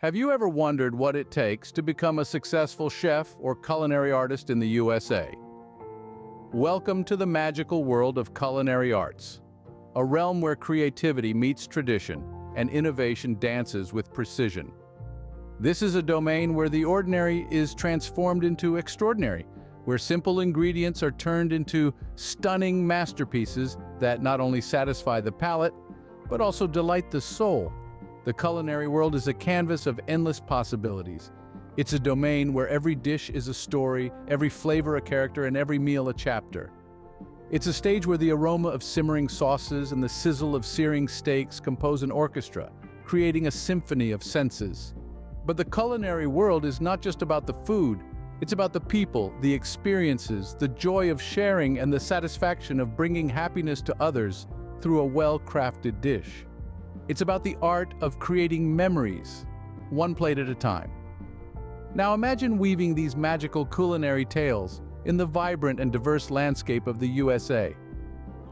Have you ever wondered what it takes to become a successful chef or culinary artist in the USA? Welcome to the magical world of culinary arts, a realm where creativity meets tradition and innovation dances with precision. This is a domain where the ordinary is transformed into extraordinary, where simple ingredients are turned into stunning masterpieces that not only satisfy the palate, but also delight the soul. The culinary world is a canvas of endless possibilities. It's a domain where every dish is a story, every flavor a character, and every meal a chapter. It's a stage where the aroma of simmering sauces and the sizzle of searing steaks compose an orchestra, creating a symphony of senses. But the culinary world is not just about the food. It's about the people, the experiences, the joy of sharing, and the satisfaction of bringing happiness to others through a well-crafted dish. It's about the art of creating memories, one plate at a time. Now imagine weaving these magical culinary tales in the vibrant and diverse landscape of the USA.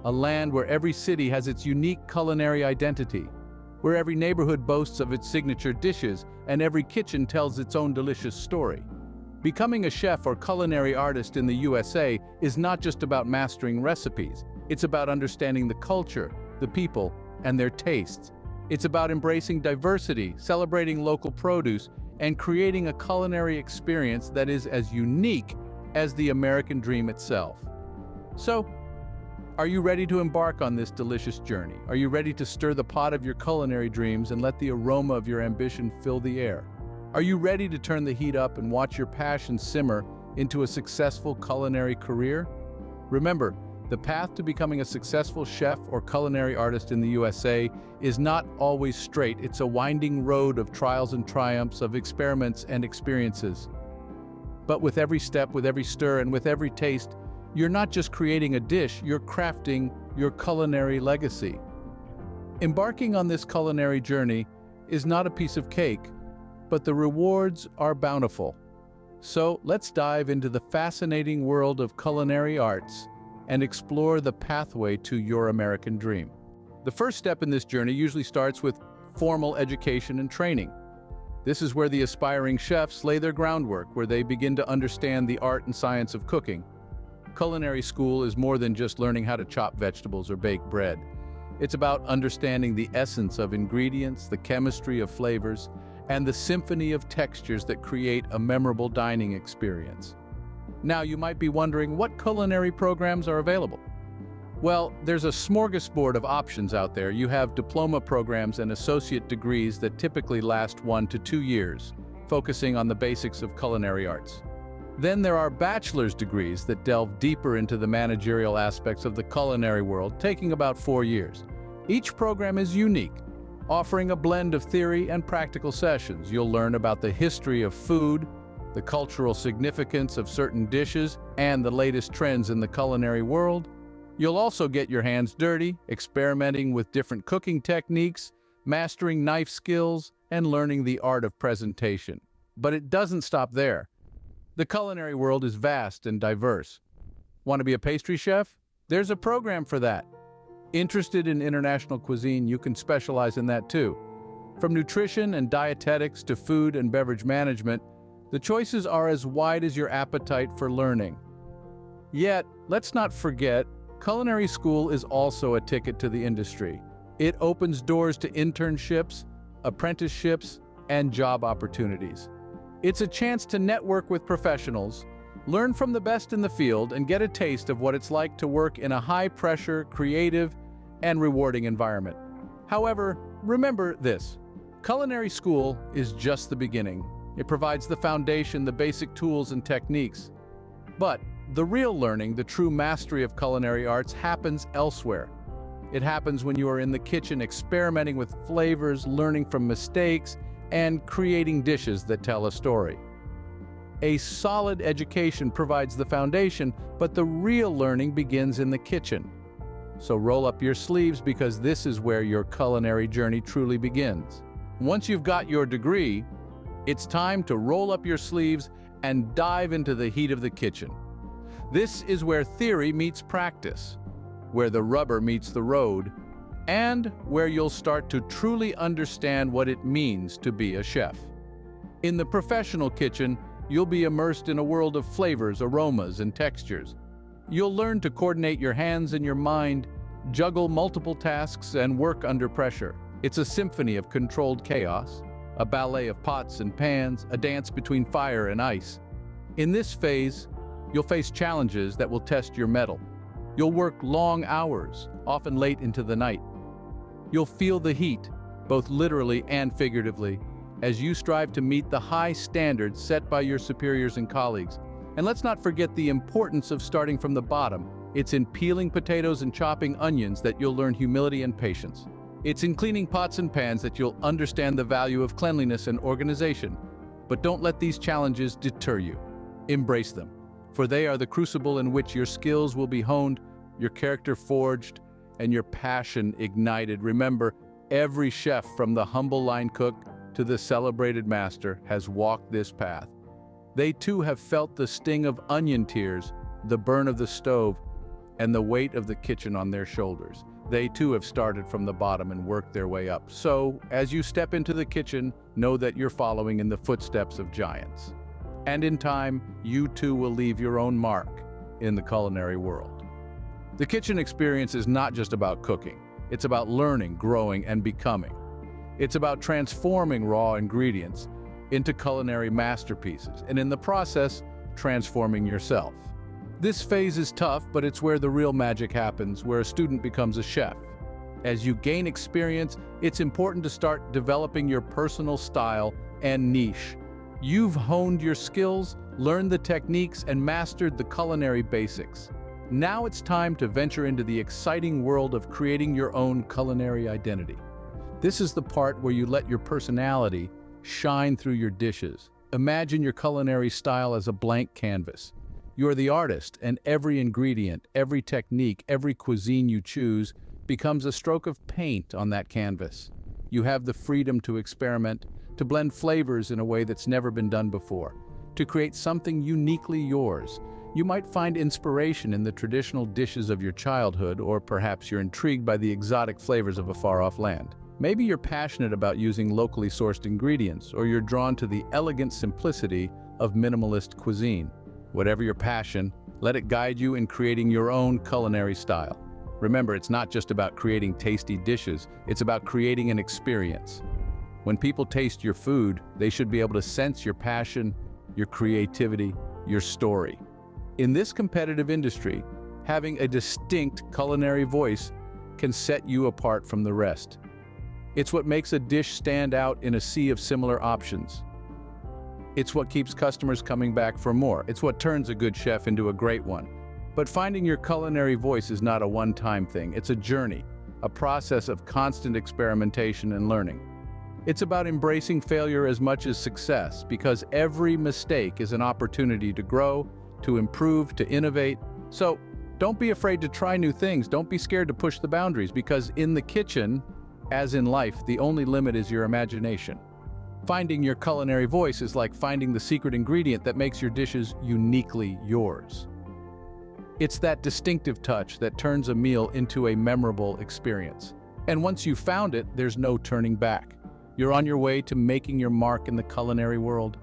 A land where every city has its unique culinary identity, where every neighborhood boasts of its signature dishes and every kitchen tells its own delicious story. Becoming a chef or culinary artist in the USA is not just about mastering recipes. It's about understanding the culture, the people, and their tastes. It's about embracing diversity, celebrating local produce, and creating a culinary experience that is as unique as the American dream itself. So, are you ready to embark on this delicious journey? Are you ready to stir the pot of your culinary dreams and let the aroma of your ambition fill the air? Are you ready to turn the heat up and watch your passion simmer into a successful culinary career? Remember, the path to becoming a successful chef or culinary artist in the USA is not always straight. It's a winding road of trials and triumphs, of experiments and experiences. But with every step, with every stir, and with every taste, you're not just creating a dish, you're crafting your culinary legacy. Embarking on this culinary journey is not a piece of cake, but the rewards are bountiful. So let's dive into the fascinating world of culinary arts and explore the pathway to your American dream. The first step in this journey usually starts with formal education and training. This is where the aspiring chefs lay their groundwork, where they begin to understand the art and science of cooking. Culinary school is more than just learning how to chop vegetables or bake bread. It's about understanding the essence of ingredients, the chemistry of flavors, and the symphony of textures that create a memorable dining experience. Now, you might be wondering what culinary programs are available. Well, there's a smorgasbord of options out there. You have diploma programs and associate degrees that typically last 1 to 2 years, focusing on the basics of culinary arts. Then there are bachelor's degrees that delve deeper into the managerial aspects of the culinary world, taking about 4 years. Each program is unique, offering a blend of theory and practical sessions. You'll learn about the history of food, the cultural significance of certain dishes, and the latest trends in the culinary world. You'll also get your hands dirty, experimenting with different cooking techniques, mastering knife skills, and learning the art of presentation. But it doesn't stop there. The culinary world is vast and diverse. Want to be a pastry chef? There's a program for that. Interested in international cuisine, you can specialize in that too. From nutrition and dietetics to food and beverage management, the choices are as wide as your appetite for learning. Yet, let's not forget, culinary school is also a ticket to the industry. It opens doors to internships, apprenticeships, and job opportunities. It's a chance to network with professionals, learn from the best in the field, and get a taste of what it's like to work in a high-pressure, creative, and rewarding environment. However, remember this: culinary school is just the beginning. It provides the foundation, the basic tools and techniques. But the real learning, the true mastery of culinary arts happens elsewhere. It happens when you are in the kitchen experimenting with flavors, learning from mistakes, and creating dishes that tell a story. A solid education provides the foundation, but the real learning begins in the kitchen. So roll up your sleeves, because this is where your culinary journey truly begins. Once you've got your degree, it's time to roll up your sleeves and dive into the heat of the kitchen. This is where theory meets practice, where the rubber meets the road, and where you'll start to truly understand what it means to be a chef. In the professional kitchen, you'll be immersed in a world of flavors, aromas, and textures. You'll learn to coordinate your hands and your mind, juggle multiple tasks, and work under pressure. It's a symphony of controlled chaos, a ballet of pots and pans, a dance between fire and ice. In this phase, you'll face challenges that will test your mettle. You'll work long hours, often late into the night. You'll feel the heat, both literally and figuratively, as you strive to meet the high standards set by your superiors and colleagues. And let's not forget the importance of starting from the bottom. It's in peeling potatoes and chopping onions that you'll learn humility and patience. It's in cleaning pots and pans that you'll understand the value of cleanliness and organization. But don't let these challenges deter you. Embrace them, for they are the crucible in which your skills will be honed, your character forged, and your passion ignited. Remember, every chef, from the humble line cook to the celebrated master, has walked this path. They too have felt the sting of onion tears, the burn of the stove, and the weight of the kitchen on their shoulders. They too have started from the bottom and worked their way up. So, as you step into the kitchen, know that you're following in the footsteps of giants. And in time, you too will leave your own mark in the culinary world. The kitchen experience is not just about cooking. It's about learning, growing, and becoming. It's about transforming raw ingredients into culinary masterpieces, and in the process, transforming yourself. This phase is tough, but it's where the real magic happens, where a student becomes a chef. As you gain experience, it's important to start developing your personal style and niche. You've honed your skills, learned the techniques, and mastered the culinary basics. Now it's time to venture into the exciting world of creating your own culinary identity. This is the part where you let your personality shine through your dishes. Imagine your culinary style as a blank canvas. You're the artist, and every ingredient, every technique, every cuisine you choose becomes a stroke of paint on that canvas. You have the freedom to experiment, to blend flavors in a way that's never been done before, to create something uniquely yours. You might find inspiration in the traditional dishes of your childhood, or perhaps you're intrigued by the exotic flavors of a far-off land. Maybe you're passionate about using locally sourced ingredients, or you're drawn to the elegant simplicity of minimalist cuisine. Whatever your passion, let it guide you in creating your own culinary style. Remember, it's not just about creating tasty dishes, it's about creating an experience. When people taste your food, they should be able to sense your passion, your creativity, your story. In this competitive industry, having a distinct culinary voice can set you apart from the rest. It's what makes a dish stand out in a sea of similar options. It's what keeps customers coming back for more. It's what turns a good chef into a great one. But finding your culinary voice is not a one-time thing. It's a journey, a process of constant experimentation and learning. It's about embracing failure as much as success, because every mistake is an opportunity to grow, to improve, to innovate. So don't be afraid to try new things. Don't be scared to push the boundaries, because in the kitchen, as in life, the only limit is your imagination. Finding your culinary voice is like finding the secret ingredient that makes your dishes uniquely yours. It's that distinctive touch that turns a meal into a memorable experience. And once you've found it, there's no turning back. You're on your way to making your mark in the culinary world.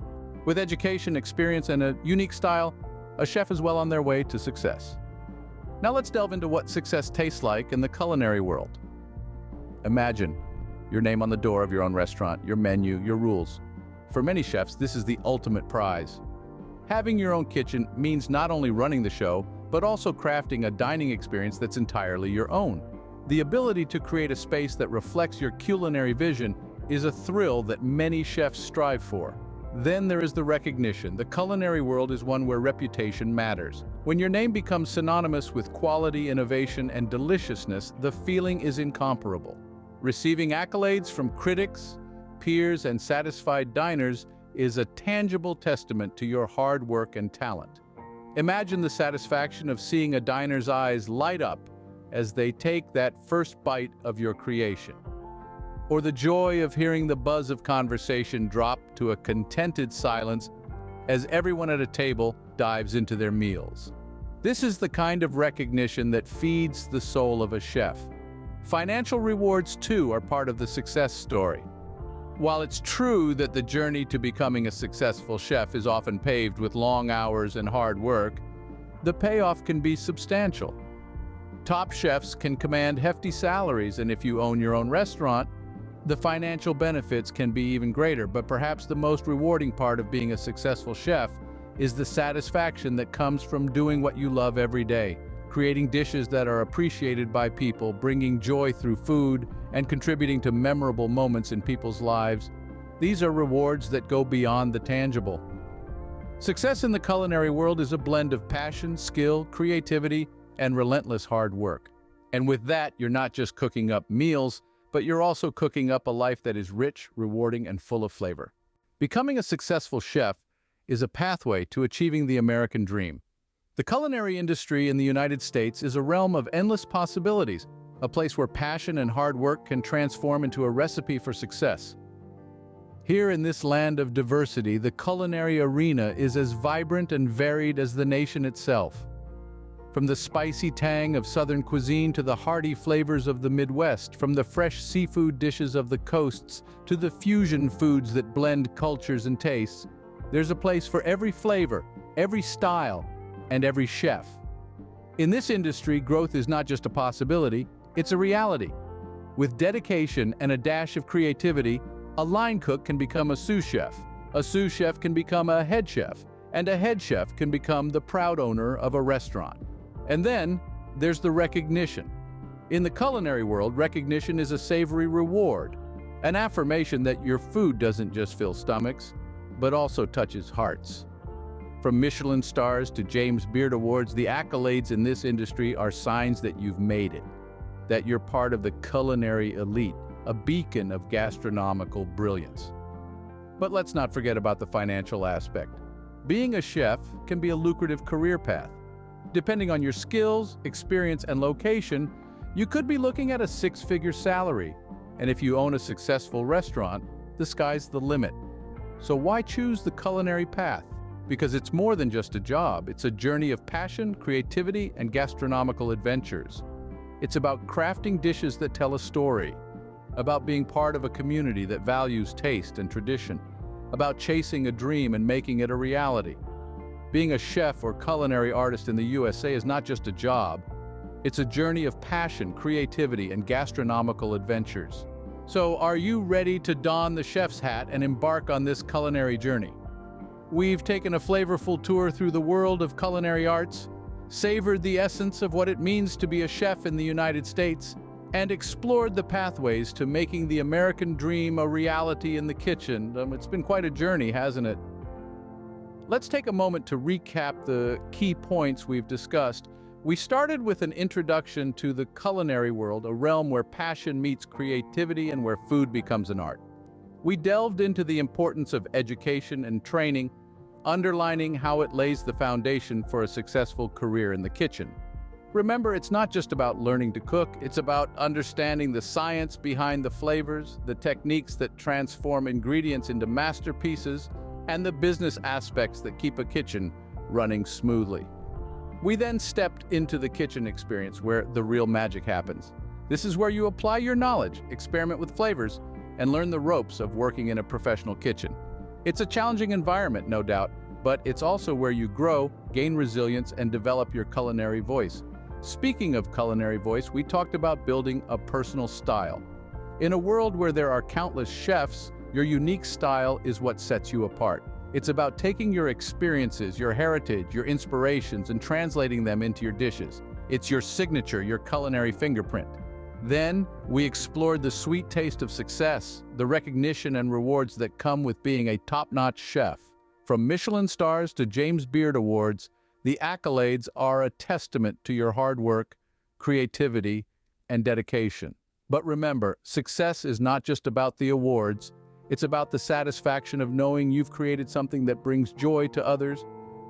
With education, experience, and a unique style, a chef is well on their way to success. Now let's delve into what success tastes like in the culinary world. Imagine your name on the door of your own restaurant, your menu, your rules. For many chefs, this is the ultimate prize. Having your own kitchen means not only running the show, but also crafting a dining experience that's entirely your own. The ability to create a space that reflects your culinary vision is a thrill that many chefs strive for. Then there is the recognition. The culinary world is one where reputation matters. When your name becomes synonymous with quality, innovation, and deliciousness, the feeling is incomparable. Receiving accolades from critics, peers, and satisfied diners is a tangible testament to your hard work and talent. Imagine the satisfaction of seeing a diner's eyes light up as they take that first bite of your creation, or the joy of hearing the buzz of conversation drop to a contented silence as everyone at a table dives into their meals. This is the kind of recognition that feeds the soul of a chef. Financial rewards, too, are part of the success story. While it's true that the journey to becoming a successful chef is often paved with long hours and hard work, the payoff can be substantial. Top chefs can command hefty salaries, and if you own your own restaurant, the financial benefits can be even greater. But perhaps the most rewarding part of being a successful chef is the satisfaction that comes from doing what you love every day, creating dishes that are appreciated by people, bringing joy through food, and contributing to memorable moments in people's lives. These are rewards that go beyond the tangible. Success in the culinary world is a blend of passion, skill, creativity, and relentless hard work. And with that, you're not just cooking up meals, but you're also cooking up a life that is rich, rewarding, and full of flavor. Becoming a successful chef is a pathway to achieving the American dream. The culinary industry in the United States is a realm of endless possibilities, a place where passion and hard work can transform into a recipe for success. Here in this land of diversity, the culinary arena is as vibrant and varied as the nation itself. From the spicy tang of Southern cuisine to the hearty flavors of the Midwest, from the fresh seafood dishes of the coasts to the fusion foods that blend cultures and tastes, there's a place for every flavor, every style, and every chef. In this industry, growth is not just a possibility, it's a reality. With dedication and a dash of creativity, a line cook can become a sous chef can become a head chef, and a head chef can become the proud owner of a restaurant. And then, there's the recognition. In the culinary world, recognition is a savory reward, an affirmation that your food doesn't just fill stomachs, but also touches hearts. From Michelin stars to James Beard Awards, the accolades in this industry are signs that you've made it, that you're part of the culinary elite, a beacon of gastronomical brilliance. But let's not forget about the financial aspect. Being a chef can be a lucrative career path. Depending on your skills, experience, and location, you could be looking at a six-figure salary. And if you own a successful restaurant, the sky's the limit. So why choose the culinary path? Because it's more than just a job. It's a journey of passion, creativity, and gastronomical adventures. It's about crafting dishes that tell a story, about being part of a community that values taste and tradition, about chasing a dream and making it a reality. Being a chef or culinary artist in the USA is not just a job, it's a journey of passion, creativity, and gastronomical adventures. So are you ready to don the chef's hat and embark on this culinary journey? We've taken a flavorful tour through the world of culinary arts, savored the essence of what it means to be a chef in the United States, and explored the pathways to making the American dream a reality in the kitchen. It's been quite a journey, hasn't it? Let's take a moment to recap the key points we've discussed. We started with an introduction to the culinary world, a realm where passion meets creativity and where food becomes an art. We delved into the importance of education and training, underlining how it lays the foundation for a successful career in the kitchen. Remember, it's not just about learning to cook, it's about understanding the science behind the flavors, the techniques that transform ingredients into masterpieces, and the business aspects that keep a kitchen running smoothly. We then stepped into the kitchen experience where the real magic happens. This is where you apply your knowledge, experiment with flavors, and learn the ropes of working in a professional kitchen. It's a challenging environment, no doubt, but it's also where you grow, gain resilience, and develop your culinary voice. Speaking of culinary voice, we talked about building a personal style. In a world where there are countless chefs, your unique style is what sets you apart. It's about taking your experiences, your heritage, your inspirations, and translating them into your dishes. It's your signature, your culinary fingerprint. Then, we explored the sweet taste of success, the recognition and rewards that come with being a top-notch chef. From Michelin stars to James Beard Awards, the accolades are a testament to your hard work, creativity, and dedication. But remember, success is not just about the awards, it's about the satisfaction of knowing you've created something that brings joy to others.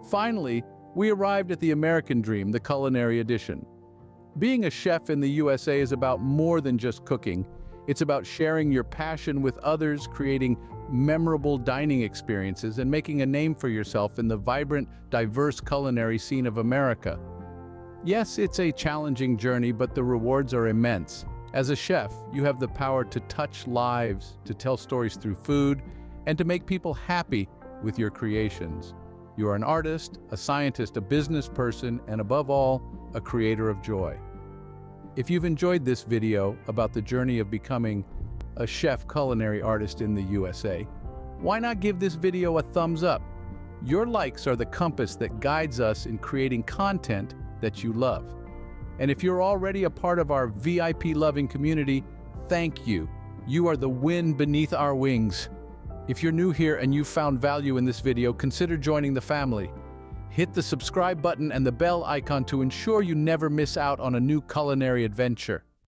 Finally, we arrived at the American dream, the culinary edition. Being a chef in the USA is about more than just cooking. It's about sharing your passion with others, creating memorable dining experiences, and making a name for yourself in the vibrant, diverse culinary scene of America. Yes, it's a challenging journey, but the rewards are immense. As a chef, you have the power to touch lives, to tell stories through food, and to make people happy with your creations. You are an artist, a scientist, a business person, and above all, a creator of joy. If you've enjoyed this video about the journey of becoming a chef culinary artist in the USA, why not give this video a thumbs up? Your likes are the compass that guides us in creating content that you love. And if you're already a part of our VIP-loving community, thank you. You are the wind beneath our wings. If you're new here and you found value in this video, consider joining the family. Hit the subscribe button and the bell icon to ensure you never miss out on a new culinary adventure.